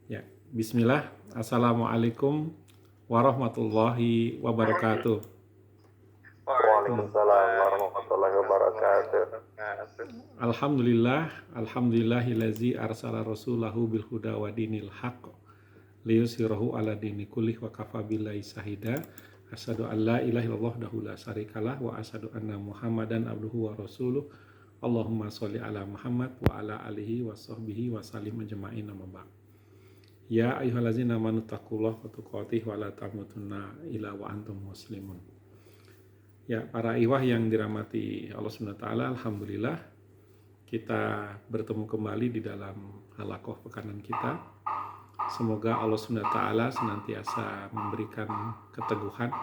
Ya, bismillah. Assalamualaikum warahmatullahi wabarakatuh. Waalaikumsalam warahmatullahi wabarakatuh. Alhamdulillahillazi arsala rasulahu bil huda wa dinil haqq liyusirahu ala dini kullih wa kafa billahi sahida. Asyhadu an la ilaha illallah wahdahu la syarikalah wa asyhadu anna Muhammadan abduhu wa rasuluh. Allahumma sholli ala Muhammad wa ala alihi wa sahbihi wa sallim ajma'in, amma ba'd. Ya ayyuhallazina amanu taqullaha haqqa tuqatih wa la tamutunna illa wa antum muslimun. Ya, para ikhwah yang dirahmati Allah Subhanahu wa taala, alhamdulillah kita bertemu kembali di dalam halaqah pekanan kita. Semoga Allah Subhanahu wa taala senantiasa memberikan keteguhan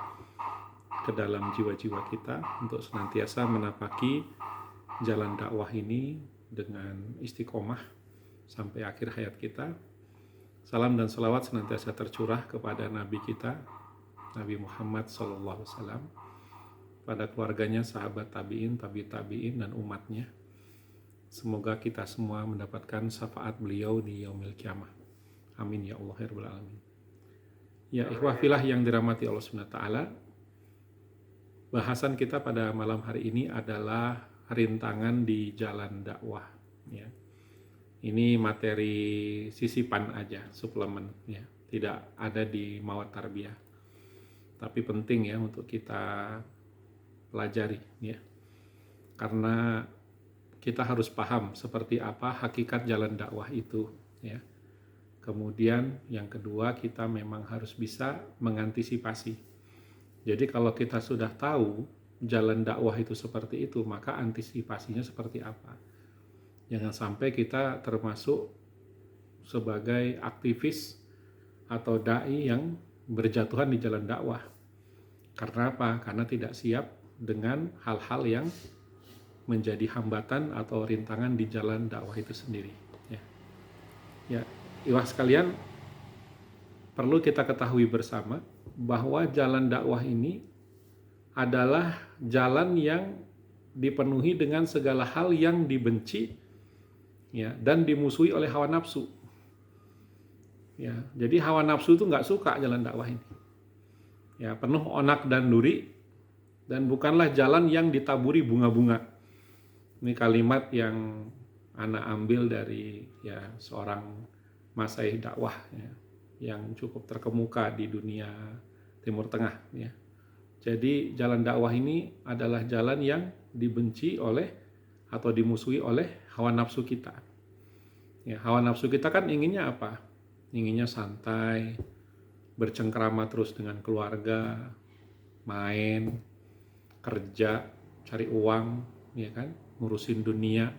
ke dalam jiwa-jiwa kita untuk senantiasa menapaki jalan dakwah ini dengan istiqomah sampai akhir hayat kita. Salam dan salawat senantiasa tercurah kepada Nabi kita, Nabi Muhammad SAW, pada keluarganya, sahabat tabi'in, tabi'in, dan umatnya. Semoga kita semua mendapatkan syafaat beliau di yaumil kiamah. Amin ya Allah ya Rabbal Alamin. Ya ikhwah filah yang dirahmati Allah Subhanahu wa taala, bahasan kita pada malam hari ini adalah rintangan di jalan dakwah. Ya. Ini materi sisipan aja, suplemen, ya, tidak ada di Mawad Tarbiyah. Tapi penting ya untuk kita pelajari, ya, karena kita harus paham seperti apa hakikat jalan dakwah itu, ya. Kemudian yang kedua, kita memang harus bisa mengantisipasi. Jadi kalau kita sudah tahu jalan dakwah itu seperti itu, maka antisipasinya seperti apa. Jangan sampai kita termasuk sebagai aktivis atau dai yang berjatuhan di jalan dakwah. Karena apa? Karena tidak siap dengan hal-hal yang menjadi hambatan atau rintangan di jalan dakwah itu sendiri. Ya, ikhwah sekalian, perlu kita ketahui bersama bahwa jalan dakwah ini adalah jalan yang dipenuhi dengan segala hal yang dibenci, ya, dan dimusuhi oleh hawa nafsu. Ya, jadi hawa nafsu itu nggak suka jalan dakwah ini. Ya, penuh onak dan duri, dan bukanlah jalan yang ditaburi bunga-bunga. Ini kalimat yang ana ambil dari seorang masyaikh dakwah, ya, yang cukup terkemuka di dunia Timur Tengah. Ya. Jadi jalan dakwah ini adalah jalan yang dibenci oleh atau dimusuhi oleh hawa nafsu kita. Ya, hawa nafsu kita kan inginnya apa? Inginnya santai, bercengkrama terus dengan keluarga, main, kerja, cari uang, ya kan, ngurusin dunia,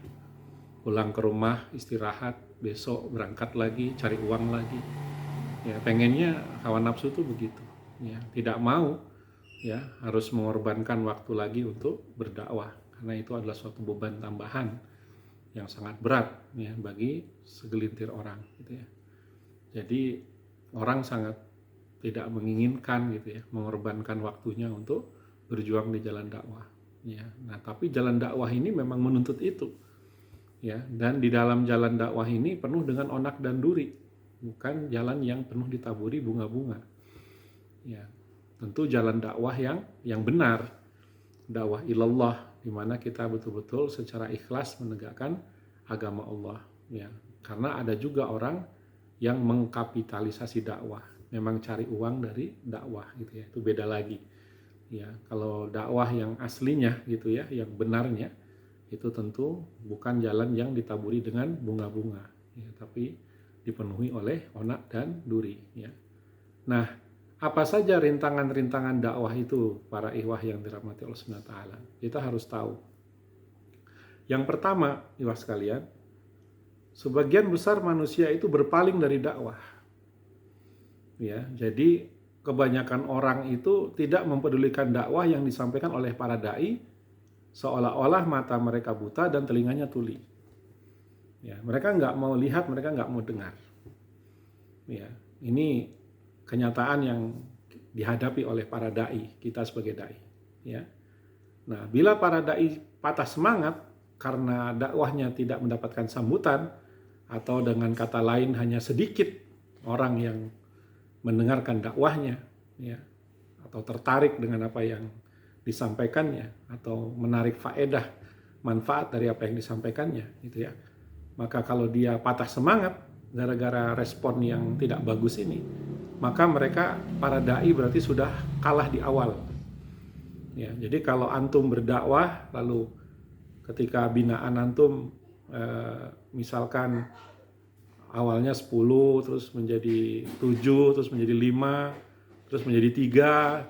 pulang ke rumah, istirahat, besok berangkat lagi, cari uang lagi. Ya, pengennya hawa nafsu itu begitu. Ya, tidak mau ya harus mengorbankan waktu lagi untuk berdakwah, karena itu adalah suatu beban tambahan yang sangat berat ya bagi segelintir orang gitu ya. Jadi orang sangat tidak menginginkan gitu ya mengorbankan waktunya untuk berjuang di jalan dakwah ya. Nah, tapi jalan dakwah ini memang menuntut itu ya, dan di dalam jalan dakwah ini penuh dengan onak dan duri, bukan jalan yang penuh ditaburi bunga-bunga ya. Tentu jalan dakwah yang benar, dakwah ilallah, di mana kita betul-betul secara ikhlas menegakkan agama Allah ya. Karena ada juga orang yang mengkapitalisasi dakwah, memang cari uang dari dakwah gitu ya, itu beda lagi ya. Kalau dakwah yang aslinya gitu ya, yang benarnya, itu tentu bukan jalan yang ditaburi dengan bunga-bunga ya, tapi dipenuhi oleh onak dan duri ya. Nah, apa saja rintangan-rintangan dakwah itu, para ikhwah yang dirahmati Allah Subhanahu wa taala? Kita harus tahu. Yang pertama, ikhwah sekalian, sebagian besar manusia itu berpaling dari dakwah. Ya, jadi kebanyakan orang itu tidak mempedulikan dakwah yang disampaikan oleh para dai, seolah-olah mata mereka buta dan telinganya tuli. Ya, mereka nggak mau lihat, mereka nggak mau dengar. Ya, ini kenyataan yang dihadapi oleh para dai, kita sebagai dai ya. Nah, bila para dai patah semangat karena dakwahnya tidak mendapatkan sambutan, atau dengan kata lain hanya sedikit orang yang mendengarkan dakwahnya, ya, atau tertarik dengan apa yang disampaikannya, atau menarik faedah manfaat dari apa yang disampaikannya, gitu ya. Maka kalau dia patah semangat gara-gara respon yang tidak bagus ini, maka mereka para dai berarti sudah kalah di awal. Ya, jadi kalau antum berdakwah lalu ketika binaan antum misalkan awalnya 10, terus menjadi 7, terus menjadi 5, terus menjadi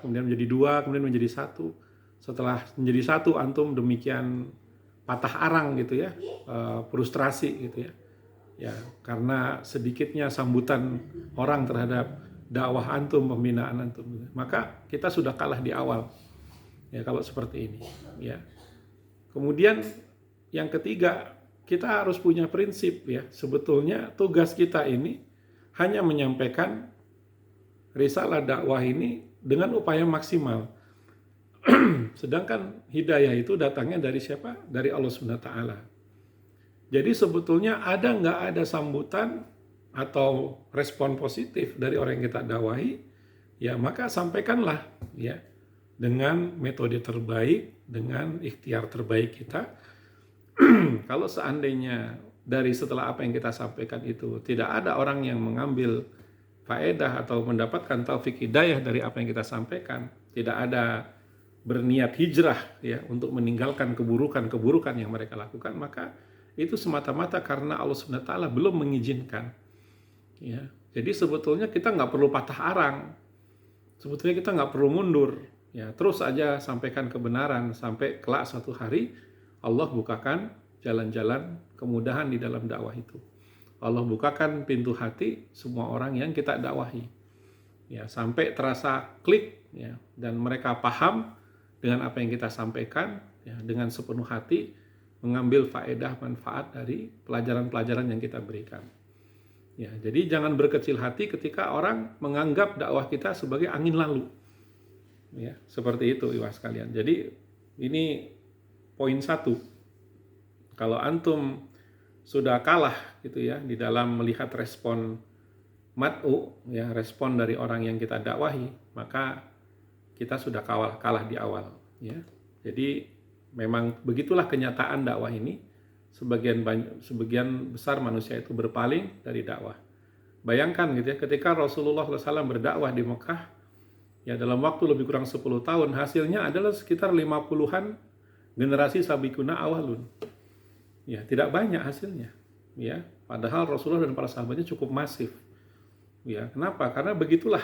3, kemudian menjadi 2, kemudian menjadi 1. Setelah menjadi 1 antum demikian patah arang gitu ya, frustrasi gitu ya. Ya, karena sedikitnya sambutan orang terhadap dakwah antum, pembinaan antum. Maka kita sudah kalah di awal. Ya, kalau seperti ini, ya. Kemudian yang ketiga, kita harus punya prinsip ya. Sebetulnya tugas kita ini hanya menyampaikan risalah dakwah ini dengan upaya maksimal. Sedangkan hidayah itu datangnya dari siapa? Dari Allah SWT. Jadi sebetulnya nggak ada sambutan atau respon positif dari orang yang kita dakwahi, ya maka sampaikanlah ya dengan metode terbaik, dengan ikhtiar terbaik kita. Kalau seandainya dari setelah apa yang kita sampaikan itu tidak ada orang yang mengambil faedah atau mendapatkan taufik hidayah dari apa yang kita sampaikan, tidak ada berniat hijrah ya untuk meninggalkan keburukan-keburukan yang mereka lakukan, maka itu semata-mata karena Allah SWT belum mengizinkan. Ya, jadi sebetulnya kita nggak perlu patah arang, sebetulnya kita nggak perlu mundur. Ya, terus aja sampaikan kebenaran sampai kelak suatu hari Allah bukakan jalan-jalan kemudahan di dalam dakwah itu. Allah bukakan pintu hati semua orang yang kita dakwahi. Ya, sampai terasa klik ya, dan mereka paham dengan apa yang kita sampaikan ya, dengan sepenuh hati mengambil faedah manfaat dari pelajaran-pelajaran yang kita berikan. Ya, jadi jangan berkecil hati ketika orang menganggap dakwah kita sebagai angin lalu. Ya, seperti itu ikhwas sekalian. Jadi ini poin 1. Kalau antum sudah kalah gitu ya di dalam melihat respon mad'u ya, respon dari orang yang kita dakwahi, maka kita sudah kalah di awal ya. Jadi memang begitulah kenyataan dakwah ini. Sebagian besar manusia itu berpaling dari dakwah. Bayangkan gitu ya, ketika Rasulullah SAW berdakwah di Mekah ya dalam waktu lebih kurang 10 tahun, hasilnya adalah sekitar 50-an generasi sabiquna awalun. Ya, tidak banyak hasilnya. Ya, padahal Rasulullah dan para sahabatnya cukup masif. Ya, kenapa? Karena begitulah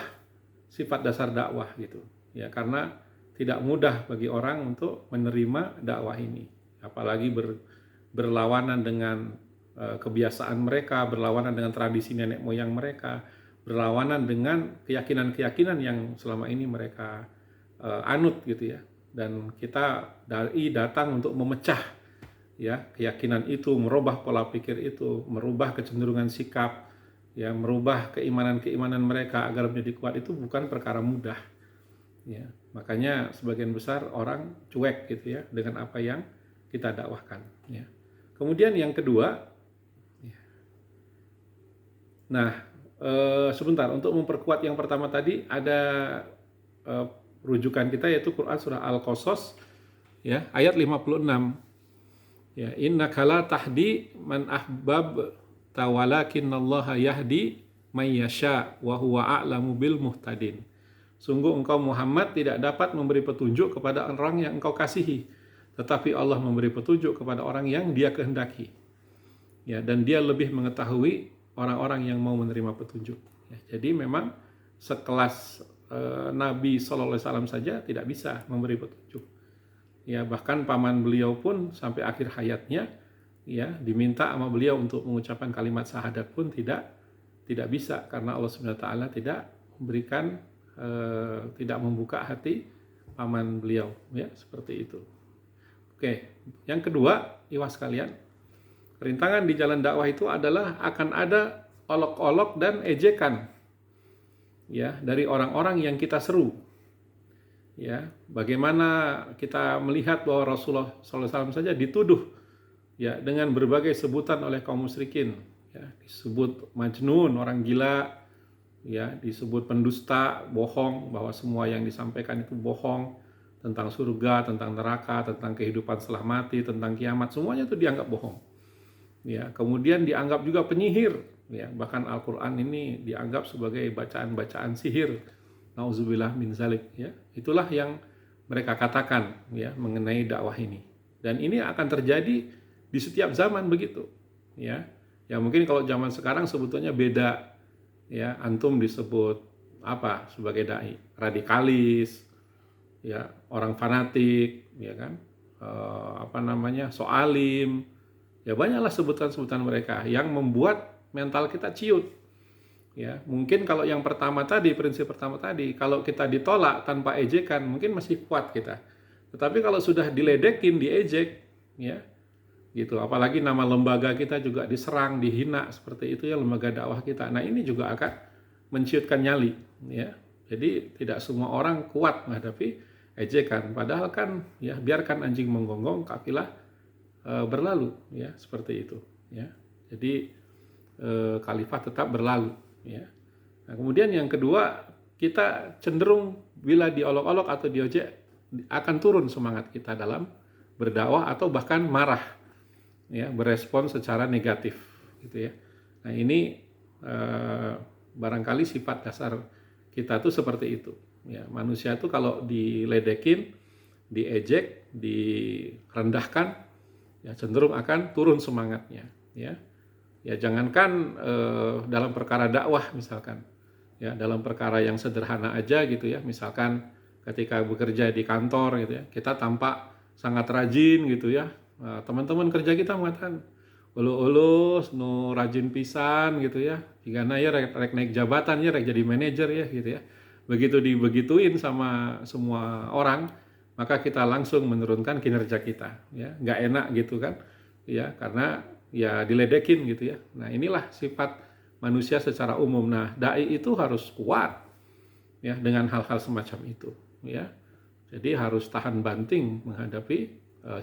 sifat dasar dakwah gitu. Ya, karena tidak mudah bagi orang untuk menerima dakwah ini. Apalagi berlawanan dengan kebiasaan mereka, berlawanan dengan tradisi nenek moyang mereka, berlawanan dengan keyakinan-keyakinan yang selama ini mereka anut gitu ya. Dan kita dai datang untuk memecah ya keyakinan itu, merubah pola pikir itu, merubah kecenderungan sikap, ya merubah keimanan-keimanan mereka agar menjadi kuat, itu bukan perkara mudah. Ya, makanya sebagian besar orang cuek gitu ya dengan apa yang kita dakwahkan. Ya. Kemudian yang kedua, ya. Nah sebentar, untuk memperkuat yang pertama tadi ada rujukan kita yaitu Quran surah Al-Qasas ya ayat 56. Ya, innaka la tahdi man ahbab tawalakinnallaha yahdi may yasha wa huwa a'lamu bil muhtadin. Sungguh engkau Muhammad tidak dapat memberi petunjuk kepada orang yang engkau kasihi, tetapi Allah memberi petunjuk kepada orang yang Dia kehendaki. Ya, dan Dia lebih mengetahui orang-orang yang mau menerima petunjuk. Ya, jadi memang sekelas Nabi SAW saja tidak bisa memberi petunjuk. Ya, bahkan paman beliau pun sampai akhir hayatnya ya diminta sama beliau untuk mengucapkan kalimat syahadat pun tidak bisa, karena Allah SWT tidak memberikan tidak membuka hati paman beliau ya, seperti itu. Oke, yang kedua ikhwas sekalian, rintangan di jalan dakwah itu adalah akan ada olok-olok dan ejekan ya dari orang-orang yang kita seru. Ya, bagaimana kita melihat bahwa Rasulullah SAW saja dituduh ya dengan berbagai sebutan oleh kaum musyrikin, ya, disebut majnun, orang gila, ya disebut pendusta, bohong, bahwa semua yang disampaikan itu bohong, tentang surga, tentang neraka, tentang kehidupan setelah mati, tentang kiamat, semuanya itu dianggap bohong. Ya, kemudian dianggap juga penyihir, ya, bahkan Al-Qur'an ini dianggap sebagai bacaan-bacaan sihir. Nauzubillah min zalik, ya. Itulah yang mereka katakan, ya, mengenai dakwah ini. Dan ini akan terjadi di setiap zaman begitu, ya. Ya mungkin kalau zaman sekarang sebetulnya beda, ya. Antum disebut apa sebagai dai? Radikalis, ya, orang fanatik, ya kan? Soalim, ya banyaklah sebutan-sebutan mereka yang membuat mental kita ciut. Ya, mungkin kalau yang pertama tadi, prinsip pertama tadi, kalau kita ditolak tanpa ejekan, mungkin masih kuat kita. Tetapi kalau sudah diledekin, diejek, ya, gitu. Apalagi nama lembaga kita juga diserang, dihina seperti itu ya lembaga dakwah kita. Nah, ini juga akan menciutkan nyali, ya. Jadi tidak semua orang kuat menghadapi ejekan. Padahal kan, ya, biarkan anjing menggonggong, kafilah berlalu, ya, seperti itu, ya. Jadi khalifah tetap berlalu, ya. Nah, kemudian yang kedua, kita cenderung bila diolok-olok atau diojek akan turun semangat kita dalam berdakwah atau bahkan marah, ya, berespon secara negatif, gitu ya. Nah, ini barangkali sifat dasar kita tuh seperti itu, ya. Manusia itu kalau diledekin, diejek, direndahkan, ya cenderung akan turun semangatnya, ya. Ya jangankan dalam perkara dakwah misalkan, ya dalam perkara yang sederhana aja gitu ya, misalkan ketika bekerja di kantor gitu ya, kita tampak sangat rajin gitu ya, teman-teman kerja kita mengatakan ulus nu rajin pisan gitu ya, jigana ya rek naik jabatan ya, rek jadi manajer ya gitu ya. Begitu dibegituin sama semua orang, maka kita langsung menurunkan kinerja kita, ya nggak enak gitu kan, ya karena ya diledekin gitu ya. Nah inilah sifat manusia secara umum. Nah dai itu harus kuat, ya dengan hal-hal semacam itu, ya. Jadi harus tahan banting menghadapi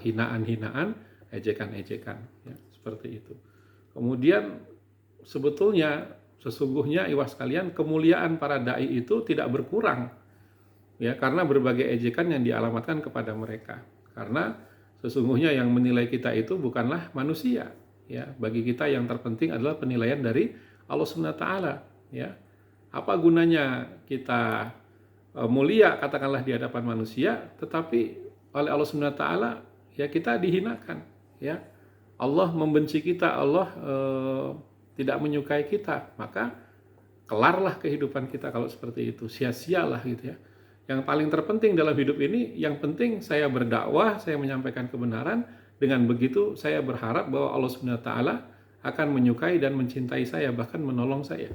hinaan-hinaan, ejekan-ejekan, ya seperti itu. Kemudian sebetulnya sesungguhnya ikhwas sekalian, kemuliaan para dai itu tidak berkurang, ya karena berbagai ejekan yang dialamatkan kepada mereka. Karena sesungguhnya yang menilai kita itu bukanlah manusia, ya. Bagi kita yang terpenting adalah penilaian dari Allah Subhanahu wa taala, ya. Apa gunanya kita mulia katakanlah di hadapan manusia, tetapi oleh Allah Subhanahu wa taala ya kita dihinakan, ya. Allah membenci kita, Allah tidak menyukai kita, maka kelarlah kehidupan kita kalau seperti itu, sia-sialah gitu ya. Yang paling terpenting dalam hidup ini, yang penting saya berdakwah, saya menyampaikan kebenaran, dengan begitu saya berharap bahwa Allah Subhanahu wa taala akan menyukai dan mencintai saya, bahkan menolong saya.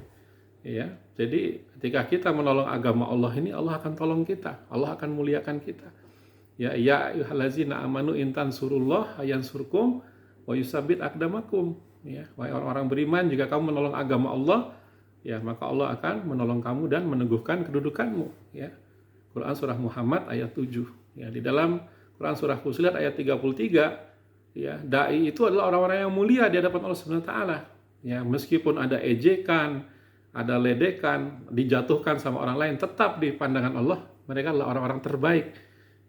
Ya, jadi ketika kita menolong agama Allah ini, Allah akan tolong kita, Allah akan muliakan kita. Ya ayyuhallazina amanu intan surullah yansurkum wa yusabbit aqdamakum. Ya, wahai orang-orang beriman, jika kamu menolong agama Allah, ya maka Allah akan menolong kamu dan meneguhkan kedudukanmu, ya. Quran surah Muhammad ayat 7. Ya, di dalam Quran surah Fussilat ayat 33, ya, dai itu adalah orang-orang yang mulia di hadapan Allah Subhanahu wa taala. Ya, meskipun ada ejekan, ada ledekan, dijatuhkan sama orang lain, tetap di pandangan Allah mereka adalah orang-orang terbaik.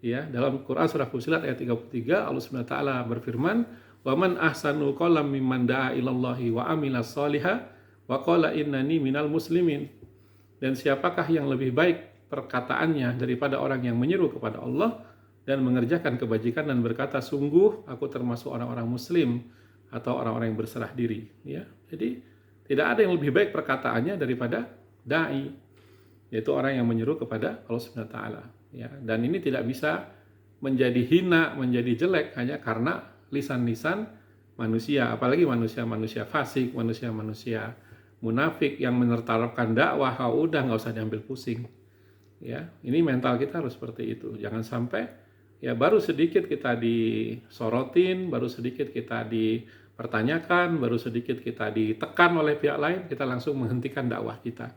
Ya, dalam Quran surah Fussilat ayat 33 Allah Subhanahu wa taala berfirman, "Wa man ahsanu qalam mimman da'a ilallahi wa amila shaliha wa qala innani minal muslimin." Dan siapakah yang lebih baik perkataannya daripada orang yang menyeru kepada Allah dan mengerjakan kebajikan dan berkata, "Sungguh aku termasuk orang-orang muslim," atau orang-orang yang berserah diri, ya. Jadi tidak ada yang lebih baik perkataannya daripada dai, yaitu orang yang menyeru kepada Allah Subhanahu wa taala, ya. Dan ini tidak bisa menjadi hina, menjadi jelek hanya karena lisan-lisan manusia, apalagi manusia-manusia fasik, manusia-manusia munafik yang menertaropkan dakwah, udah nggak usah diambil pusing. Ya, ini mental kita harus seperti itu. Jangan sampai ya baru sedikit kita disorotin, baru sedikit kita dipertanyakan, baru sedikit kita ditekan oleh pihak lain, kita langsung menghentikan dakwah kita.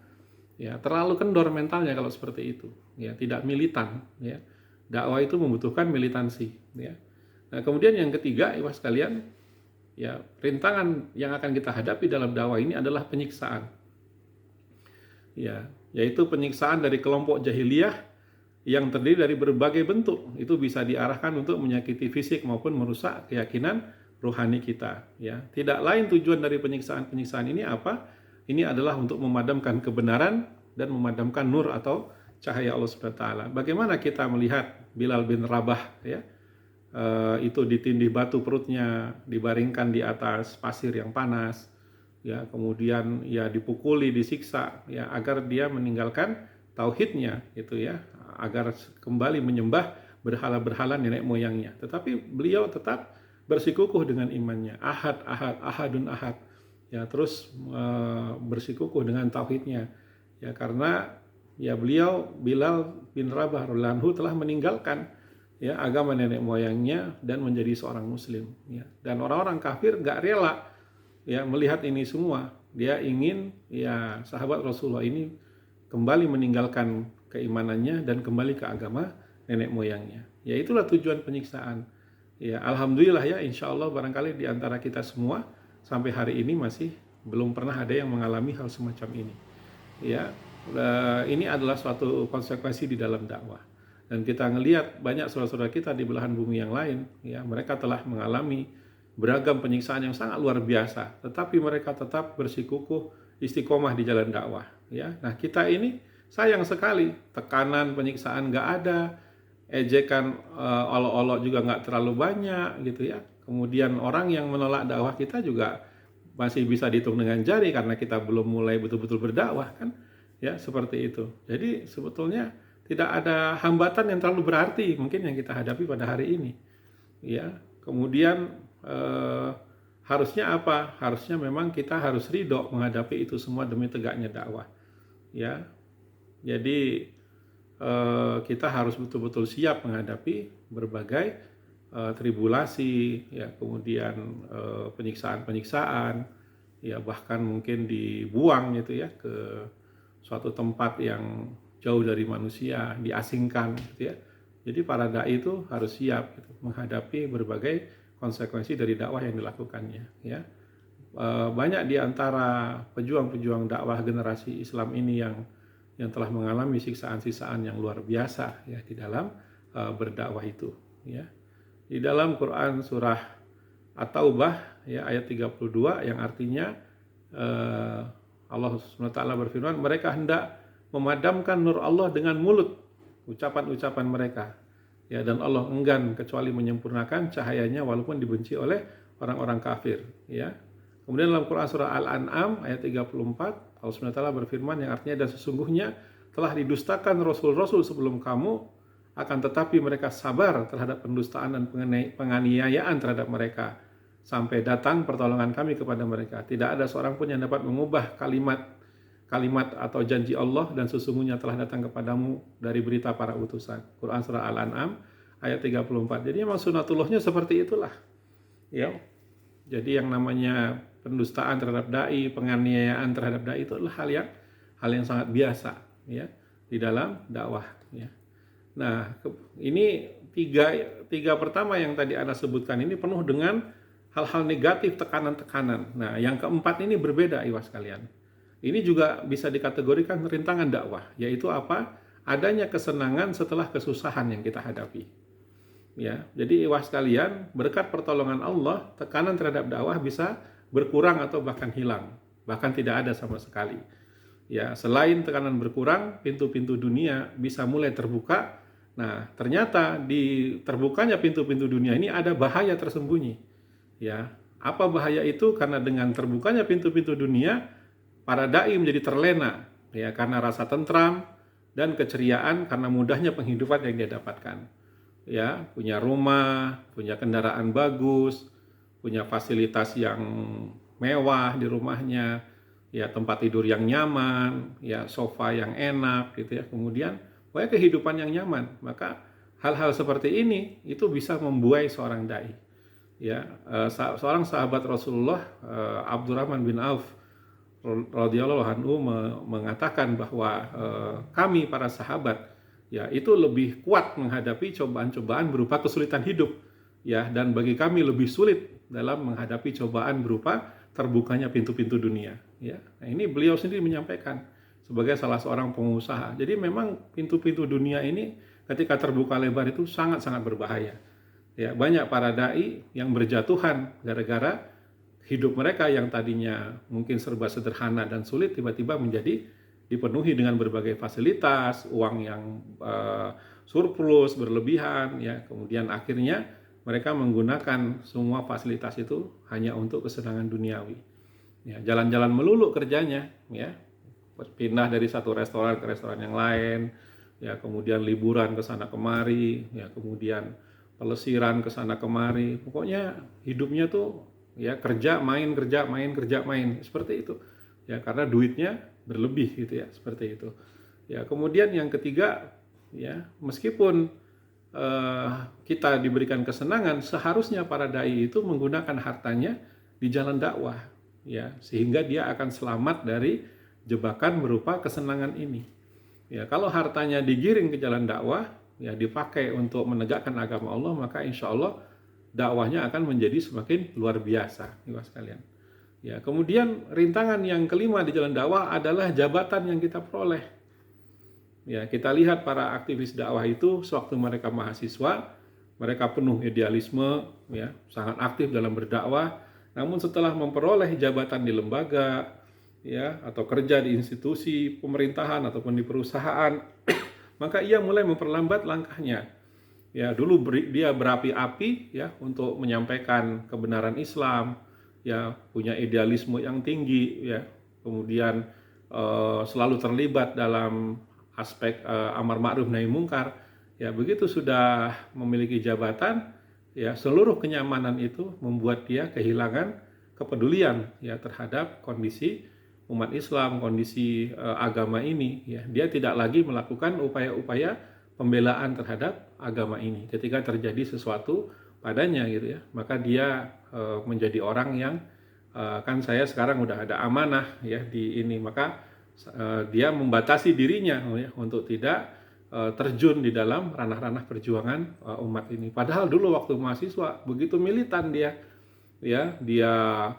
Ya, terlalu kendor mentalnya kalau seperti itu. Ya, tidak militan, ya. Dakwah itu membutuhkan militansi, ya. Nah, kemudian yang ketiga, ikhwas sekalian, ya, rintangan yang akan kita hadapi dalam dakwah ini adalah penyiksaan. ya, yaitu penyiksaan dari kelompok jahiliyah yang terdiri dari berbagai bentuk. Itu bisa diarahkan untuk menyakiti fisik maupun merusak keyakinan rohani kita, ya. Tidak lain tujuan dari penyiksaan-penyiksaan ini apa? Ini adalah untuk memadamkan kebenaran dan memadamkan nur atau cahaya Allah Subhanahu wa taala. Bagaimana kita melihat Bilal bin Rabah, ya, itu ditindih batu perutnya, dibaringkan di atas pasir yang panas, ya, kemudian ya dipukuli, disiksa, ya, agar dia meninggalkan tauhidnya, gitu ya, agar kembali menyembah berhala-berhala nenek moyangnya. Tetapi beliau tetap bersikukuh dengan imannya, ahadun ahad, ya, terus bersikukuh dengan tauhidnya, ya, karena ya beliau Bilal bin Rabah radhiyallahu anhu telah meninggalkan, ya, agama nenek moyangnya dan menjadi seorang muslim, ya. Dan orang-orang kafir gak rela, ya, melihat ini semua. Dia ingin, ya, sahabat Rasulullah ini kembali meninggalkan keimanannya dan kembali ke agama nenek moyangnya. Ya, itulah tujuan penyiksaan. Ya, alhamdulillah, ya, insya Allah barangkali di antara kita semua sampai hari ini masih belum pernah ada yang mengalami hal semacam ini. Ya, ini adalah suatu konsekuensi di dalam dakwah. Dan kita ngelihat banyak saudara-saudara kita di belahan bumi yang lain, ya, mereka telah mengalami beragam penyiksaan yang sangat luar biasa, tetapi mereka tetap bersikukuh istiqomah di jalan dakwah, ya. Nah, kita ini sayang sekali, tekanan penyiksaan nggak ada, ejekan olok-olok juga nggak terlalu banyak, gitu ya. Kemudian orang yang menolak dakwah kita juga masih bisa dihitung dengan jari karena kita belum mulai betul-betul berdakwah, kan, ya, seperti itu. Jadi sebetulnya tidak ada hambatan yang terlalu berarti mungkin yang kita hadapi pada hari ini, ya. Kemudian harusnya apa? Harusnya memang kita harus ridho menghadapi itu semua demi tegaknya dakwah, ya. Jadi kita harus betul-betul siap menghadapi berbagai tribulasi, ya, kemudian penyiksaan-penyiksaan, ya, bahkan mungkin dibuang, gitu ya, ke suatu tempat yang jauh dari manusia, diasingkan, gitu ya. Jadi para dai itu harus siap, gitu, menghadapi berbagai konsekuensi dari dakwah yang dilakukannya, ya. Banyak di antara pejuang-pejuang dakwah generasi Islam ini yang telah mengalami siksaan-siksaan yang luar biasa, ya, di dalam berdakwah itu, ya. Di dalam Quran surah At-Taubah, ya, ayat 32 yang artinya Allah SWT berfirman, mereka hendak memadamkan nur Allah dengan mulut, ucapan-ucapan mereka, ya, dan Allah enggan kecuali menyempurnakan cahayanya walaupun dibenci oleh orang-orang kafir, ya. Kemudian dalam Quran surah Al-An'am ayat 34 Allah SWT berfirman yang artinya, dan sesungguhnya telah didustakan rasul-rasul sebelum kamu, akan tetapi mereka sabar terhadap pendustaan dan penganiayaan terhadap mereka sampai datang pertolongan kami kepada mereka. Tidak ada seorang pun yang dapat mengubah kalimat atau janji Allah, dan sesungguhnya telah datang kepadamu dari berita para utusan. Quran surah Al-An'am ayat 34. Jadi memang sunatullahnya seperti itulah, ya. Jadi yang namanya pendustaan terhadap dai, penganiayaan terhadap dai itu adalah hal yang sangat biasa, ya, di dalam dakwah, ya. Nah, ini tiga pertama yang tadi Anda sebutkan ini penuh dengan hal-hal negatif, tekanan-tekanan. Nah, yang keempat ini berbeda, ikhwas sekalian. Ini juga bisa dikategorikan rintangan dakwah, yaitu apa? Adanya kesenangan setelah kesusahan yang kita hadapi, ya. Jadi ikhwas sekalian, berkat pertolongan Allah, tekanan terhadap dakwah bisa berkurang atau bahkan hilang, bahkan tidak ada sama sekali, ya. Selain tekanan berkurang, pintu-pintu dunia bisa mulai terbuka. Nah, ternyata di terbukanya pintu-pintu dunia ini ada bahaya tersembunyi, ya. Apa bahaya itu? Karena dengan terbukanya pintu-pintu dunia, para dai menjadi terlena, ya, karena rasa tentram dan keceriaan karena mudahnya penghidupan yang dia dapatkan, ya, punya rumah, punya kendaraan bagus, punya fasilitas yang mewah di rumahnya, ya, tempat tidur yang nyaman, ya, sofa yang enak, gitu ya. Kemudian banyak kehidupan yang nyaman. Maka hal-hal seperti ini itu bisa membuai seorang dai, ya. Seorang sahabat Rasulullah, Abdurrahman bin Auf radhiyallahu anhu mengatakan bahwa kami para sahabat, ya, itu lebih kuat menghadapi cobaan-cobaan berupa kesulitan hidup, ya, dan bagi kami lebih sulit dalam menghadapi cobaan berupa terbukanya pintu-pintu dunia, ya. Nah, ini beliau sendiri menyampaikan, sebagai salah seorang pengusaha. Jadi memang pintu-pintu dunia ini ketika terbuka lebar itu sangat-sangat berbahaya. Ya, banyak para dai yang berjatuhan gara-gara hidup mereka yang tadinya mungkin serba sederhana dan sulit tiba-tiba menjadi dipenuhi dengan berbagai fasilitas, uang yang surplus, berlebihan, ya. Kemudian akhirnya mereka menggunakan semua fasilitas itu hanya untuk kesenangan duniawi. Ya, jalan-jalan melulu kerjanya, ya. Pindah dari satu restoran ke restoran yang lain, ya, kemudian liburan ke sana kemari, ya, kemudian pelesiran ke sana kemari. Pokoknya hidupnya tuh ya kerja main seperti itu. Ya, karena duitnya berlebih gitu ya, seperti itu. Ya, kemudian yang ketiga, ya, meskipun kita diberikan kesenangan, seharusnya para dai itu menggunakan hartanya di jalan dakwah, ya, sehingga dia akan selamat dari jebakan berupa kesenangan ini. Ya, kalau hartanya digiring ke jalan dakwah, ya, dipakai untuk menegakkan agama Allah, maka insya Allah dakwahnya akan menjadi semakin luar biasa, ibu sekalian. Ya, kemudian rintangan yang kelima di jalan dakwah adalah jabatan yang kita peroleh. Ya, kita lihat para aktivis dakwah itu sewaktu mereka mahasiswa, mereka penuh idealisme, ya, sangat aktif dalam berdakwah. Namun setelah memperoleh jabatan di lembaga, ya, atau kerja di institusi pemerintahan ataupun di perusahaan, maka ia mulai memperlambat langkahnya. Ya, dulu dia berapi-api, ya, untuk menyampaikan kebenaran Islam, ya, punya idealisme yang tinggi, ya, kemudian selalu terlibat dalam aspek amar ma'ruf nahi mungkar. Ya, begitu sudah memiliki jabatan, ya, seluruh kenyamanan itu membuat dia kehilangan kepedulian, ya, terhadap kondisi umat Islam, kondisi agama ini, ya. Dia tidak lagi melakukan upaya-upaya pembelaan terhadap agama ini ketika terjadi sesuatu padanya gitu ya, maka dia menjadi orang yang kan saya sekarang udah ada amanah ya di ini, maka dia membatasi dirinya ya, untuk tidak terjun di dalam ranah-ranah perjuangan umat ini. Padahal dulu waktu mahasiswa begitu militan dia, ya, dia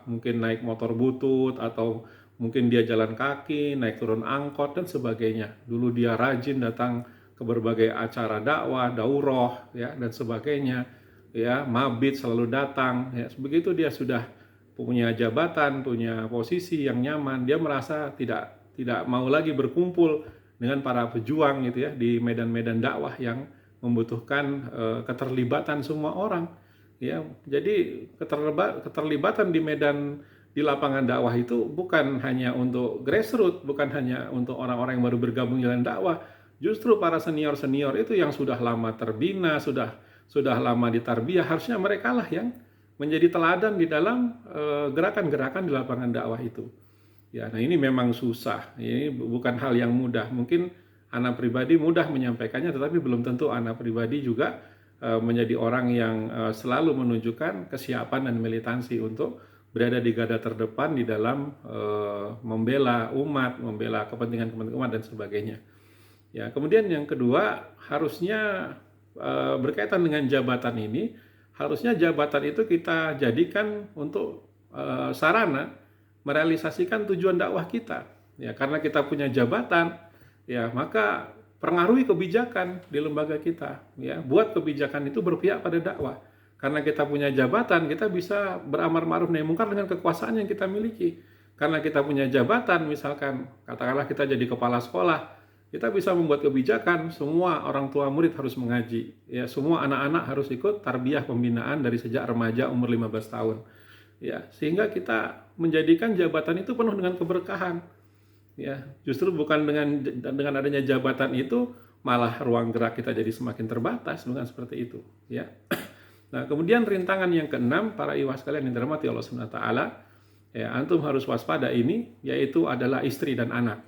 mungkin naik motor butut atau mungkin dia jalan kaki, naik turun angkot dan sebagainya. Dulu dia rajin datang ke berbagai acara dakwah, daurah, ya, dan sebagainya, ya, mabit selalu datang, ya. Begitu dia sudah punya jabatan, punya posisi yang nyaman, dia merasa tidak mau lagi berkumpul dengan para pejuang gitu ya di medan-medan dakwah yang membutuhkan keterlibatan semua orang, ya. Jadi keterlibatan di lapangan dakwah itu bukan hanya untuk grassroots, bukan hanya untuk orang-orang yang baru bergabung jalan dakwah. Justru para senior-senior itu yang sudah lama terbina, sudah lama ditarbiyah, harusnya mereka lah yang menjadi teladan di dalam gerakan-gerakan di lapangan dakwah itu. Ya, nah ini memang susah. Ini bukan hal yang mudah. Mungkin anak pribadi mudah menyampaikannya, tetapi belum tentu anak pribadi juga menjadi orang yang selalu menunjukkan kesiapan dan militansi untuk berada di garda terdepan di dalam membela umat, membela kepentingan umat dan sebagainya. Ya, kemudian yang kedua, harusnya berkaitan dengan jabatan ini, harusnya jabatan itu kita jadikan untuk sarana merealisasikan tujuan dakwah kita. Ya, karena kita punya jabatan, ya, maka pengaruhi kebijakan di lembaga kita. Ya, buat kebijakan itu berpihak pada dakwah. Karena kita punya jabatan, kita bisa beramar ma'ruf nahi mungkar dengan kekuasaan yang kita miliki. Karena kita punya jabatan, misalkan katakanlah kita jadi kepala sekolah, kita bisa membuat kebijakan semua orang tua murid harus mengaji, ya, semua anak-anak harus ikut tarbiyah pembinaan dari sejak remaja umur 15 tahun. Ya, sehingga kita menjadikan jabatan itu penuh dengan keberkahan. Ya, justru bukan dengan adanya jabatan itu malah ruang gerak kita jadi semakin terbatas, bukan seperti itu, ya. Nah, kemudian rintangan yang keenam, para ikhwah sekalian yang dirahmati Allah Subhanahu wa taala, ya, antum harus waspada ini, yaitu adalah istri dan anak.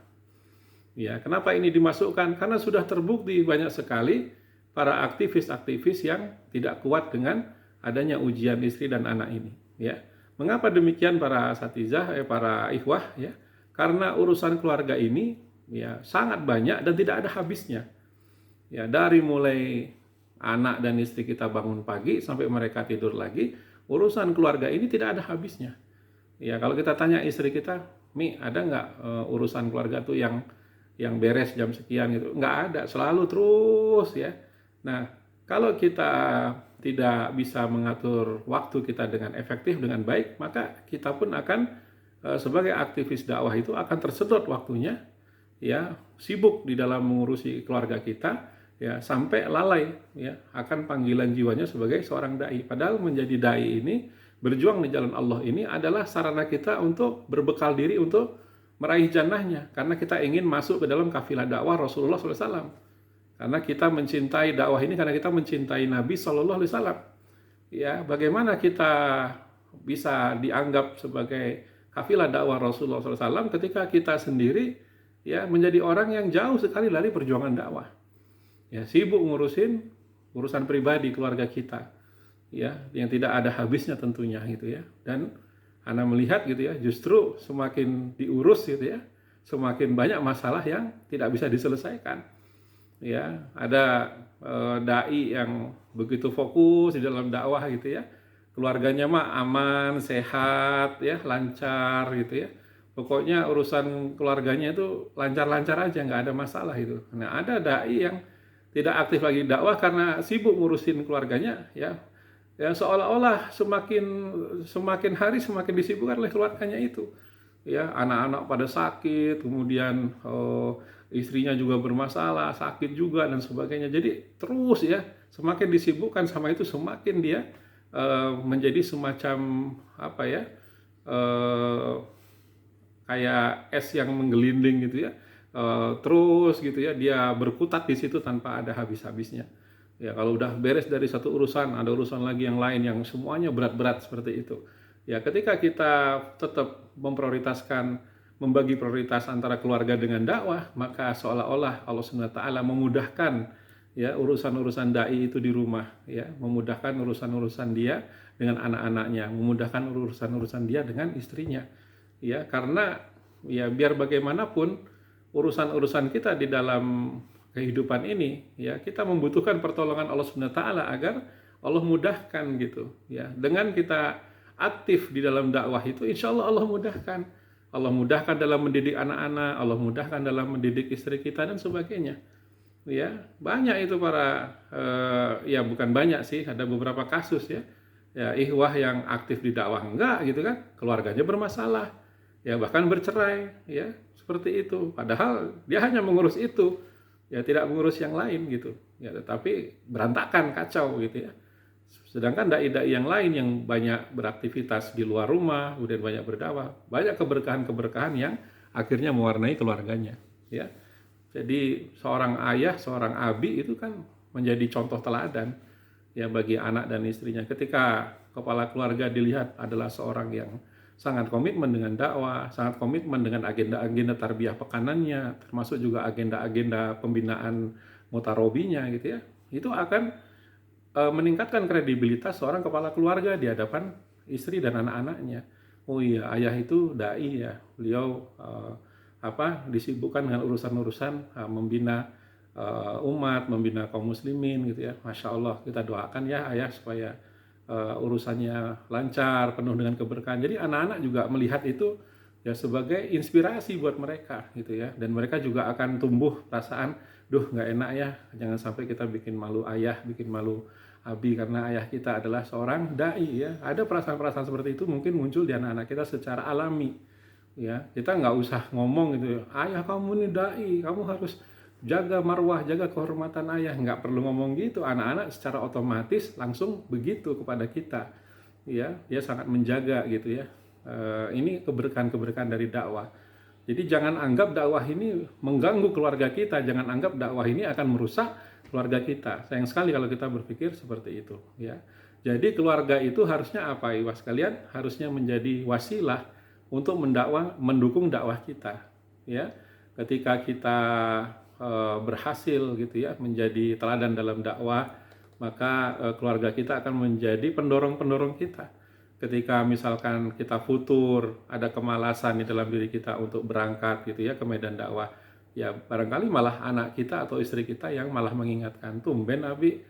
Ya, kenapa ini dimasukkan? Karena sudah terbukti banyak sekali para aktivis-aktivis yang tidak kuat dengan adanya ujian istri dan anak ini, ya. Mengapa demikian para asatizah, para ikhwah, ya? Karena urusan keluarga ini, ya, sangat banyak dan tidak ada habisnya. Ya, dari mulai anak dan istri kita bangun pagi sampai mereka tidur lagi, urusan keluarga ini tidak ada habisnya. Ya, kalau kita tanya istri kita, Mi, ada nggak urusan keluarga tuh yang yang beres jam sekian gitu. Nggak ada, selalu terus ya. Nah, kalau kita tidak bisa mengatur waktu kita dengan efektif, dengan baik, maka kita pun akan sebagai aktivis dakwah itu akan tersedot waktunya, ya, sibuk di dalam mengurusi keluarga kita, ya, sampai lalai ya akan panggilan jiwanya sebagai seorang dai. Padahal menjadi dai ini, berjuang di jalan Allah ini adalah sarana kita untuk berbekal diri untuk meraih jannahnya, karena kita ingin masuk ke dalam kafilah dakwah Rasulullah SAW. Karena kita mencintai dakwah ini karena kita mencintai Nabi SAW. Ya, bagaimana kita bisa dianggap sebagai kafilah dakwah Rasulullah SAW ketika kita sendiri ya menjadi orang yang jauh sekali dari perjuangan dakwah. Ya, sibuk ngurusin urusan pribadi keluarga kita, ya, yang tidak ada habisnya tentunya gitu ya. Dan Ana melihat gitu ya, justru semakin diurus gitu ya, semakin banyak masalah yang tidak bisa diselesaikan. Ya, ada dai yang begitu fokus di dalam dakwah gitu ya, keluarganya mah aman, sehat ya, lancar gitu ya. Pokoknya urusan keluarganya itu lancar-lancar aja, nggak ada masalah itu. Nah, ada dai yang tidak aktif lagi dakwah karena sibuk ngurusin keluarganya ya. Ya, seolah-olah semakin hari semakin disibukkan oleh keluarganya itu. Ya, anak-anak pada sakit, kemudian istrinya juga bermasalah, sakit juga dan sebagainya. Jadi terus ya, semakin disibukkan sama itu, semakin dia menjadi semacam apa ya, kayak es yang menggelinding gitu ya. Terus gitu ya, dia berkutat di situ tanpa ada habis-habisnya. Ya, kalau udah beres dari satu urusan, ada urusan lagi yang lain yang semuanya berat-berat seperti itu. Ya, ketika kita tetap memprioritaskan, membagi prioritas antara keluarga dengan dakwah, maka seolah-olah Allah SWT memudahkan ya urusan-urusan dai itu di rumah, ya, memudahkan urusan-urusan dia dengan anak-anaknya, memudahkan urusan-urusan dia dengan istrinya. Ya, karena ya biar bagaimanapun urusan-urusan kita di dalam kehidupan ini ya, kita membutuhkan pertolongan Allah Subhanahu wa taala agar Allah mudahkan gitu ya. Dengan kita aktif di dalam dakwah itu, insya Allah Allah mudahkan. Allah mudahkan dalam mendidik anak-anak, Allah mudahkan dalam mendidik istri kita dan sebagainya. Ya, banyak itu para ya bukan banyak sih, ada beberapa kasus ya. Ya, ikhwah yang aktif di dakwah enggak gitu kan, keluarganya bermasalah. Ya, bahkan bercerai ya, seperti itu. Padahal dia hanya mengurus itu. Ya, tidak mengurus yang lain gitu ya, tetapi berantakan, kacau gitu ya. Sedangkan dai-dai yang lain yang banyak beraktivitas di luar rumah, kemudian banyak berdakwah, banyak keberkahan-keberkahan yang akhirnya mewarnai keluarganya ya. Jadi seorang ayah, seorang abi itu kan menjadi contoh teladan ya bagi anak dan istrinya. Ketika kepala keluarga dilihat adalah seorang yang sangat komitmen dengan dakwah, sangat komitmen dengan agenda-agenda tarbiyah pekanannya, termasuk juga agenda-agenda pembinaan mutarobinya gitu ya. Itu akan meningkatkan kredibilitas seorang kepala keluarga di hadapan istri dan anak-anaknya. Oh iya, ayah itu dai ya. Beliau disibukkan dengan urusan-urusan membina umat, membina kaum muslimin gitu ya. Masya Allah, kita doakan ya ayah supaya urusannya lancar, penuh dengan keberkahan. Jadi anak-anak juga melihat itu ya sebagai inspirasi buat mereka gitu ya. Dan mereka juga akan tumbuh perasaan, duh nggak enak ya, jangan sampai kita bikin malu ayah, bikin malu abi karena ayah kita adalah seorang dai ya. Ada perasaan-perasaan seperti itu mungkin muncul di anak-anak kita secara alami ya. Kita nggak usah ngomong gitu, ayah kamu ini dai, kamu harus jaga marwah, jaga kehormatan ayah. Nggak perlu ngomong gitu, anak-anak secara otomatis langsung begitu kepada kita ya. Dia sangat menjaga gitu ya. Ini keberkahan-keberkahan dari dakwah. Jadi jangan anggap dakwah ini mengganggu keluarga kita, jangan anggap dakwah ini akan merusak keluarga kita. Sayang sekali kalau kita berpikir seperti itu ya. Jadi keluarga itu harusnya apa, ikhwas sekalian? Harusnya menjadi wasilah untuk mendukung dakwah kita ya. Ketika kita berhasil gitu ya menjadi teladan dalam dakwah, maka keluarga kita akan menjadi pendorong-pendorong kita. Ketika misalkan kita futur, ada kemalasan di dalam diri kita untuk berangkat gitu ya ke medan dakwah, ya barangkali malah anak kita atau istri kita yang malah mengingatkan, tumben abi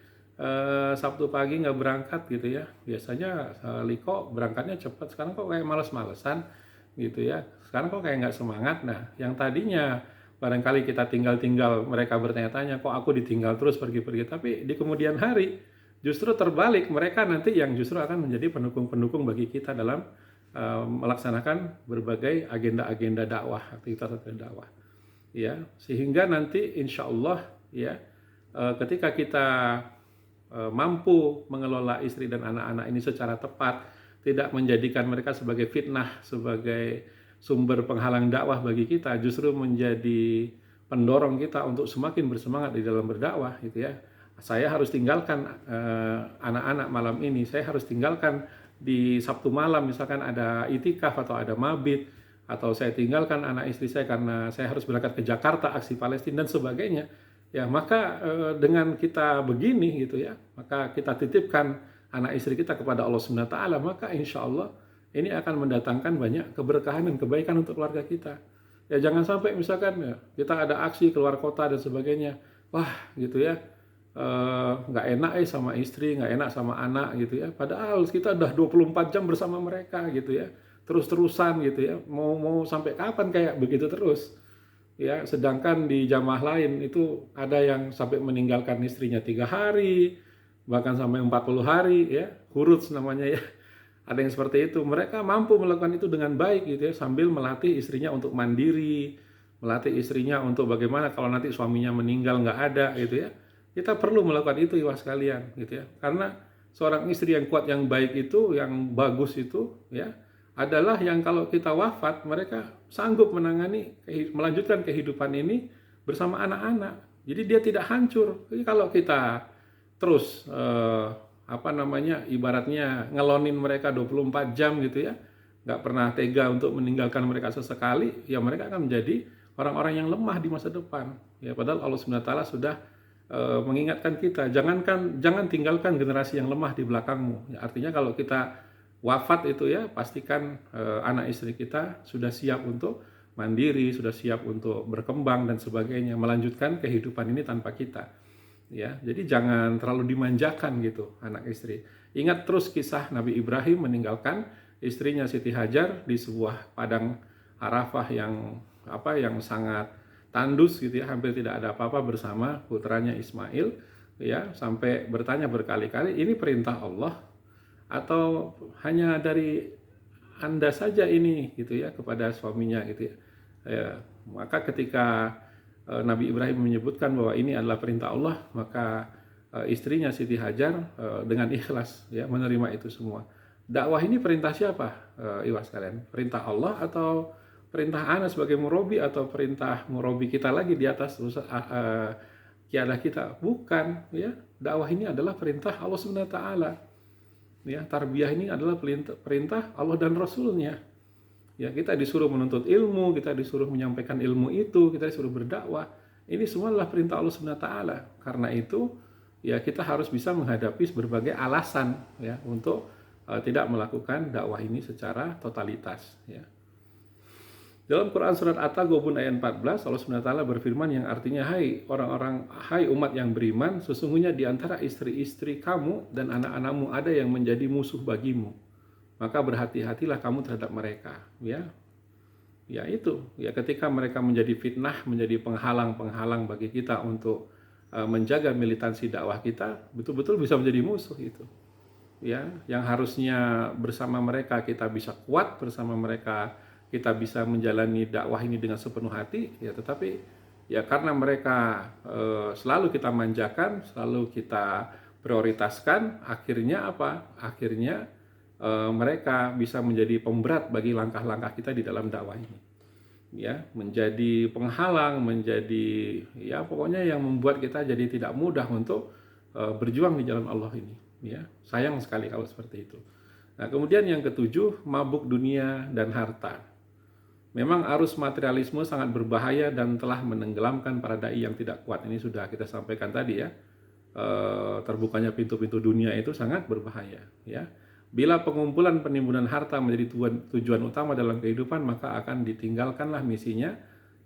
Sabtu pagi nggak berangkat gitu ya. Biasanya Liko berangkatnya cepat, sekarang kok kayak males-malesan gitu ya. Sekarang kok kayak nggak semangat. Nah, yang tadinya barangkali kita tinggal-tinggal, mereka bertanya-tanya, kok aku ditinggal terus pergi-pergi. Tapi di kemudian hari justru terbalik, mereka nanti yang justru akan menjadi pendukung-pendukung bagi kita dalam melaksanakan berbagai agenda-agenda dakwah, aktivitas dakwah. Ya, sehingga nanti insya Allah ya, ketika kita mampu mengelola istri dan anak-anak ini secara tepat, tidak menjadikan mereka sebagai fitnah, sebagai sumber penghalang dakwah bagi kita, justru menjadi pendorong kita untuk semakin bersemangat di dalam berdakwah, gitu ya. Saya harus tinggalkan anak-anak malam ini, saya harus tinggalkan di Sabtu malam misalkan ada itikaf atau ada mabit, atau saya tinggalkan anak istri saya karena saya harus berangkat ke Jakarta aksi Palestina dan sebagainya. Ya, maka dengan kita begini gitu ya, maka kita titipkan anak istri kita kepada Allah Subhanahu wa taala, maka insya Allah ini akan mendatangkan banyak keberkahan dan kebaikan untuk keluarga kita. Ya, jangan sampai misalkan ya, kita ada aksi keluar kota dan sebagainya, wah gitu ya, nggak enak sama istri, nggak enak sama anak gitu ya. Padahal kita udah 24 jam bersama mereka gitu ya, terus-terusan gitu ya. Mau sampai kapan kayak begitu terus? Ya, sedangkan di jamaah lain itu ada yang sampai meninggalkan istrinya 3 hari, bahkan sampai 40 hari ya, huruts namanya ya. Ada yang seperti itu. Mereka mampu melakukan itu dengan baik gitu ya, sambil melatih istrinya untuk mandiri, melatih istrinya untuk bagaimana kalau nanti suaminya meninggal nggak ada gitu ya. Kita perlu melakukan itu ikhwas sekalian gitu ya. Karena seorang istri yang kuat, yang baik itu, yang bagus itu ya, adalah yang kalau kita wafat mereka sanggup melanjutkan kehidupan ini bersama anak-anak. Jadi dia tidak hancur. Jadi kalau kita terus ibaratnya ngelonin mereka 24 jam gitu ya, nggak pernah tega untuk meninggalkan mereka sesekali, ya mereka akan menjadi orang-orang yang lemah di masa depan. Ya, padahal Allah Subhanahu wa taala sudah mengingatkan kita, jangan tinggalkan generasi yang lemah di belakangmu. Ya, artinya kalau kita wafat itu ya, pastikan anak istri kita sudah siap untuk mandiri, sudah siap untuk berkembang dan sebagainya, melanjutkan kehidupan ini tanpa kita. Ya, jadi jangan terlalu dimanjakan gitu anak istri. Ingat terus kisah Nabi Ibrahim meninggalkan istrinya Siti Hajar di sebuah padang Arafah yang sangat tandus gitu ya, hampir tidak ada apa-apa bersama putranya Ismail ya, sampai bertanya berkali-kali, ini perintah Allah atau hanya dari Anda saja ini gitu ya, kepada suaminya gitu ya. Ya, maka ketika Nabi Ibrahim menyebutkan bahwa ini adalah perintah Allah, maka istrinya Siti Hajar dengan ikhlas ya menerima itu semua. Dakwah ini perintah siapa? Ikhlas kalian, perintah Allah atau perintah ana sebagai murabi, atau perintah murabi kita lagi di atas kiadah kita? Bukan ya. Dakwah ini adalah perintah Allah Subhanahu wa taala. Ya, tarbiyah ini adalah perintah Allah dan Rasulnya. Ya, kita disuruh menuntut ilmu, kita disuruh menyampaikan ilmu itu, kita disuruh berdakwah. Ini semua adalah perintah Allah Subhanahu wa taala. Karena itu ya kita harus bisa menghadapi berbagai alasan ya untuk tidak melakukan dakwah ini secara totalitas ya. Dalam Quran surat At-Taghabun ayat 14, Allah Subhanahu wa taala berfirman yang artinya, hai umat yang beriman, sesungguhnya di antara istri-istri kamu dan anak-anakmu ada yang menjadi musuh bagimu. Maka berhati-hatilah kamu terhadap mereka, ya. Ya itu, ya ketika mereka menjadi fitnah, menjadi penghalang bagi kita untuk menjaga militansi dakwah kita, betul-betul bisa menjadi musuh itu. Ya, yang harusnya bersama mereka kita bisa kuat, bersama mereka kita bisa menjalani dakwah ini dengan sepenuh hati, ya, tetapi ya karena mereka selalu kita manjakan, selalu kita prioritaskan, akhirnya apa? Akhirnya mereka bisa menjadi pemberat bagi langkah-langkah kita di dalam dakwah ini. Ya, menjadi penghalang, menjadi ya pokoknya yang membuat kita jadi tidak mudah untuk berjuang di jalan Allah ini. Ya, sayang sekali kalau seperti itu. Nah, kemudian yang ketujuh, mabuk dunia dan harta. Memang arus materialisme sangat berbahaya dan telah menenggelamkan para dai yang tidak kuat. Ini sudah kita sampaikan tadi ya. Terbukanya pintu-pintu dunia itu sangat berbahaya. Ya. Bila pengumpulan penimbunan harta menjadi tujuan utama dalam kehidupan, maka akan ditinggalkanlah misinya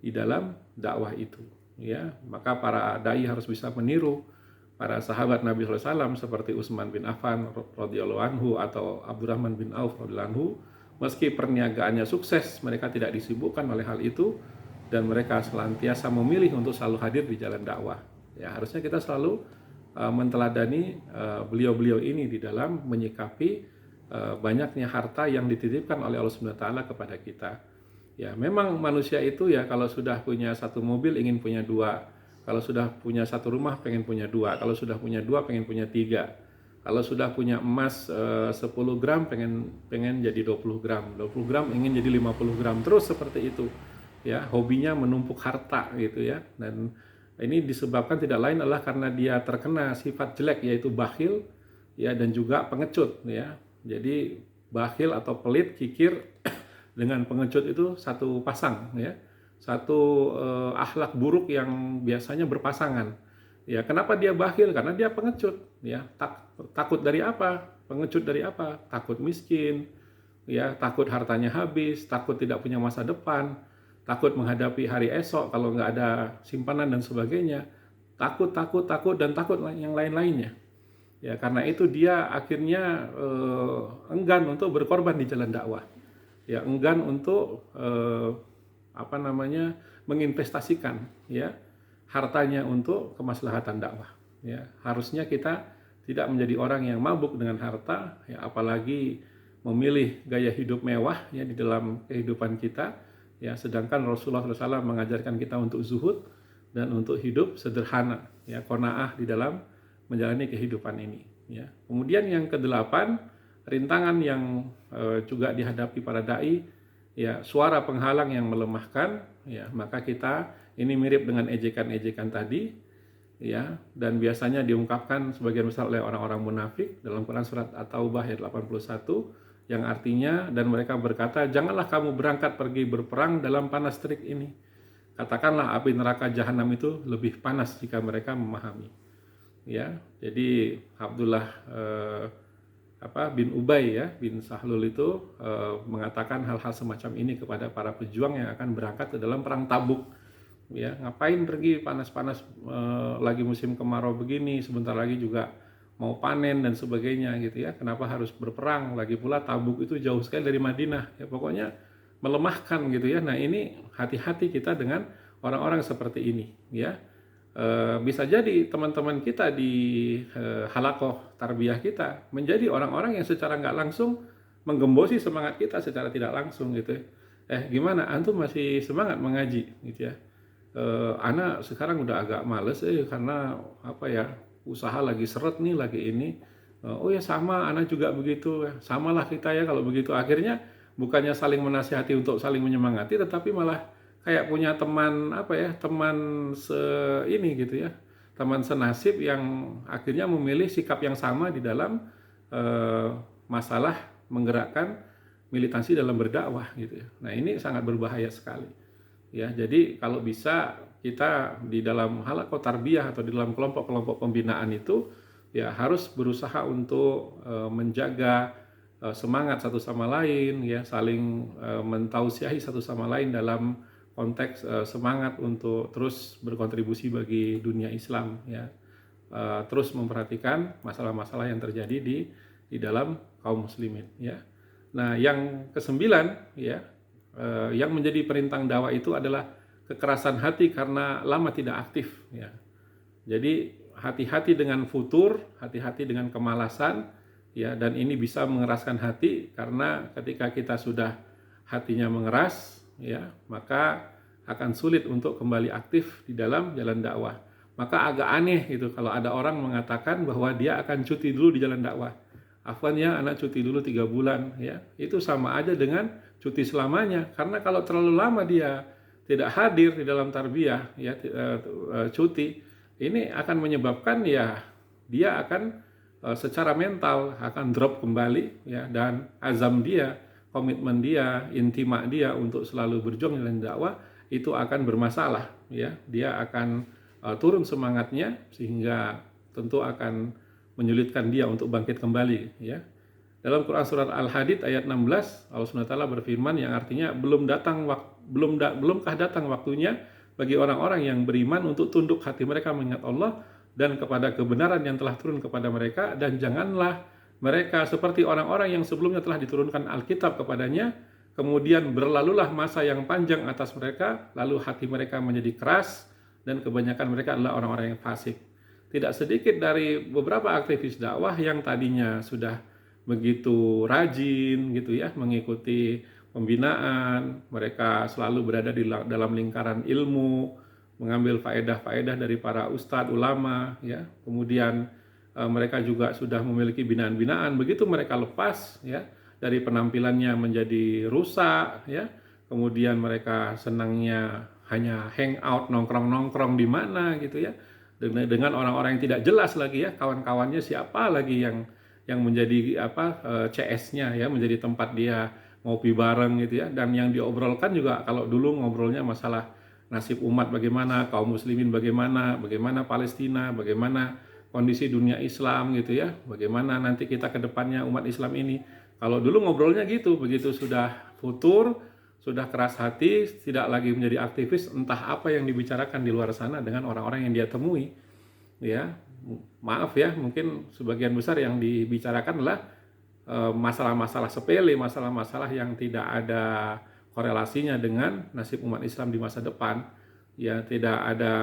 di dalam dakwah itu. Ya. Maka para dai harus bisa meniru para sahabat Nabi SAW seperti Utsman bin Affan radhiyallahu anhu atau Abdurrahman bin Auf radhiyallahu anhu. Meski perniagaannya sukses, mereka tidak disibukkan oleh hal itu, dan mereka senantiasa memilih untuk selalu hadir di jalan dakwah. Ya, harusnya kita selalu menteladani beliau-beliau ini di dalam menyikapi banyaknya harta yang dititipkan oleh Allah Subhanahu wa taala kepada kita. Ya, memang manusia itu ya kalau sudah punya satu mobil ingin punya dua, kalau sudah punya satu rumah pengen punya dua, kalau sudah punya dua pengen punya tiga, kalau sudah punya emas 10 gram pengen jadi 20 gram, 20 gram ingin jadi 50 gram, terus seperti itu. Ya, hobinya menumpuk harta gitu ya. Dan ini disebabkan tidak lain adalah karena dia terkena sifat jelek yaitu bakhil ya, dan juga pengecut ya. Jadi bakhil atau pelit, kikir dengan pengecut itu satu pasang ya. Satu akhlak buruk yang biasanya berpasangan. Ya, kenapa dia bakhil? Karena dia pengecut ya. Takut dari apa? Pengecut dari apa? Takut miskin ya, takut hartanya habis, takut tidak punya masa depan, takut menghadapi hari esok kalau nggak ada simpanan dan sebagainya, takut dan takut yang lain-lainnya. Ya, karena itu dia akhirnya enggan untuk berkorban di jalan dakwah. Ya, enggan untuk menginvestasikan ya hartanya untuk kemaslahatan dakwah. Ya, harusnya kita tidak menjadi orang yang mabuk dengan harta, ya, apalagi memilih gaya hidup mewah ya di dalam kehidupan kita. Ya, sedangkan Rasulullah SAW mengajarkan kita untuk zuhud dan untuk hidup sederhana, ya, qanaah di dalam menjalani kehidupan ini. Ya. Kemudian yang kedelapan, rintangan yang juga dihadapi para dai, ya, suara penghalang yang melemahkan, ya, maka kita ini mirip dengan ejekan-ejekan tadi, ya, dan biasanya diungkapkan sebagian besar oleh orang-orang munafik dalam Quran surat At-Taubah ayat 81. Yang artinya, dan mereka berkata, janganlah kamu berangkat pergi berperang dalam panas terik ini. Katakanlah api neraka jahanam itu lebih panas jika mereka memahami. Ya, jadi Abdullah bin Ubay ya bin Sahlul itu mengatakan hal-hal semacam ini kepada para pejuang yang akan berangkat ke dalam perang Tabuk. Ya, ngapain pergi panas-panas lagi musim kemarau begini, sebentar lagi juga mau panen dan sebagainya gitu ya. Kenapa harus berperang? Lagi pula Tabuk itu jauh sekali dari Madinah. Ya, pokoknya melemahkan gitu ya. Nah, ini hati-hati kita dengan orang-orang seperti ini ya. Bisa jadi teman-teman kita di halakoh tarbiyah kita menjadi orang-orang yang secara nggak langsung menggembosi semangat kita secara tidak langsung gitu. Gimana? Antum masih semangat mengaji gitu ya? Ana sekarang udah agak males karena apa ya? Usaha lagi seret nih, lagi ini. Oh ya sama, ana juga begitu. Samalah kita ya kalau begitu. Akhirnya bukannya saling menasihati untuk saling menyemangati, tetapi malah kayak punya teman teman ini gitu ya, teman senasib yang akhirnya memilih sikap yang sama di dalam masalah menggerakkan militansi dalam berdakwah gitu ya. Nah, ini sangat berbahaya sekali ya. Jadi kalau bisa kita di dalam halaqah tarbiyah atau di dalam kelompok-kelompok pembinaan itu ya harus berusaha untuk menjaga semangat satu sama lain ya, saling mentausiahi satu sama lain dalam konteks semangat untuk terus berkontribusi bagi dunia Islam ya, terus memperhatikan masalah-masalah yang terjadi di dalam kaum muslimin ya. Nah, yang kesembilan ya, yang menjadi perintang dakwah itu adalah kekerasan hati karena lama tidak aktif ya. Jadi hati-hati dengan futur, hati-hati dengan kemalasan ya, dan ini bisa mengeraskan hati karena ketika kita sudah hatinya mengeras ya, maka akan sulit untuk kembali aktif di dalam jalan dakwah. Maka agak aneh gitu kalau ada orang mengatakan bahwa dia akan cuti dulu di jalan dakwah. Afwan ya, anak cuti dulu 3 bulan ya. Itu sama aja dengan cuti selamanya, karena kalau terlalu lama dia tidak hadir di dalam tarbiyah ya, cuti, ini akan menyebabkan ya dia akan secara mental akan drop kembali ya, dan azam dia, komitmen dia, intima dia untuk selalu berjuang dalam dakwah itu akan bermasalah ya. Dia akan turun semangatnya sehingga tentu akan menyulitkan dia untuk bangkit kembali ya. Dalam Quran surat Al-Hadid ayat 16 Allah SWT berfirman yang artinya belumkah datang waktunya bagi orang-orang yang beriman untuk tunduk hati mereka mengingat Allah dan kepada kebenaran yang telah turun kepada mereka, dan janganlah mereka seperti orang-orang yang sebelumnya telah diturunkan Alkitab kepadanya kemudian berlalulah masa yang panjang atas mereka, lalu hati mereka menjadi keras, dan kebanyakan mereka adalah orang-orang yang fasik. Tidak sedikit dari beberapa aktivis dakwah yang tadinya sudah begitu rajin gitu ya, mengikuti pembinaan, mereka selalu berada di dalam lingkaran ilmu, mengambil faedah-faedah dari para ustadz, ulama, ya. Kemudian mereka juga sudah memiliki binaan-binaan. Begitu mereka lepas, ya, dari penampilannya menjadi rusak, ya. Kemudian mereka senangnya hanya hangout, nongkrong-nongkrong di mana gitu ya, dengan orang-orang yang tidak jelas lagi ya, kawan-kawannya siapa lagi yang menjadi CS-nya ya, menjadi tempat dia ngopi bareng gitu ya. Dan yang diobrolkan juga, kalau dulu ngobrolnya masalah nasib umat bagaimana, kaum muslimin bagaimana Palestina, bagaimana kondisi dunia Islam gitu ya, bagaimana nanti kita ke depannya umat Islam ini. Kalau dulu ngobrolnya gitu, begitu sudah futur, sudah keras hati, tidak lagi menjadi aktivis, entah apa yang dibicarakan di luar sana dengan orang-orang yang dia temui. Ya, maaf ya, mungkin sebagian besar yang dibicarakan adalah masalah-masalah sepele, masalah-masalah yang tidak ada korelasinya dengan nasib umat Islam di masa depan. Ya, tidak ada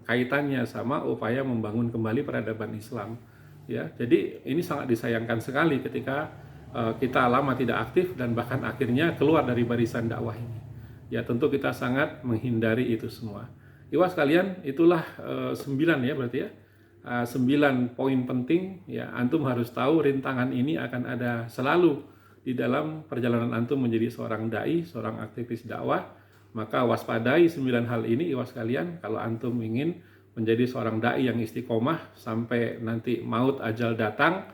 kaitannya sama upaya membangun kembali peradaban Islam. Ya, jadi ini sangat disayangkan sekali ketika kita lama tidak aktif dan bahkan akhirnya keluar dari barisan dakwah ini. Ya, tentu kita sangat menghindari itu semua. Ikhwas sekalian, itulah 9 ya berarti ya. 9 poin penting ya, antum harus tahu rintangan ini akan ada selalu di dalam perjalanan antum menjadi seorang dai, seorang aktivis dakwah. Maka waspadai 9 hal ini ikhwas sekalian, kalau antum ingin menjadi seorang dai yang istiqomah sampai nanti maut ajal datang.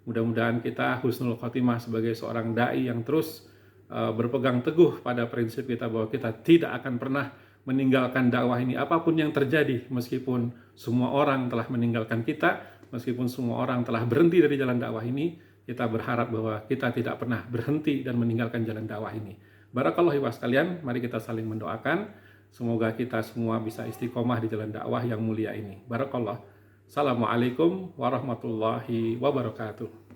Mudah-mudahan kita husnul khotimah sebagai seorang dai yang terus berpegang teguh pada prinsip kita bahwa kita tidak akan pernah meninggalkan dakwah ini apapun yang terjadi, meskipun semua orang telah meninggalkan kita, meskipun semua orang telah berhenti dari jalan dakwah ini, kita berharap bahwa kita tidak pernah berhenti dan meninggalkan jalan dakwah ini. Barakallahu fiikum sekalian, mari kita saling mendoakan semoga kita semua bisa istiqomah di jalan dakwah yang mulia ini. Barakallah. Assalamualaikum warahmatullahi wabarakatuh.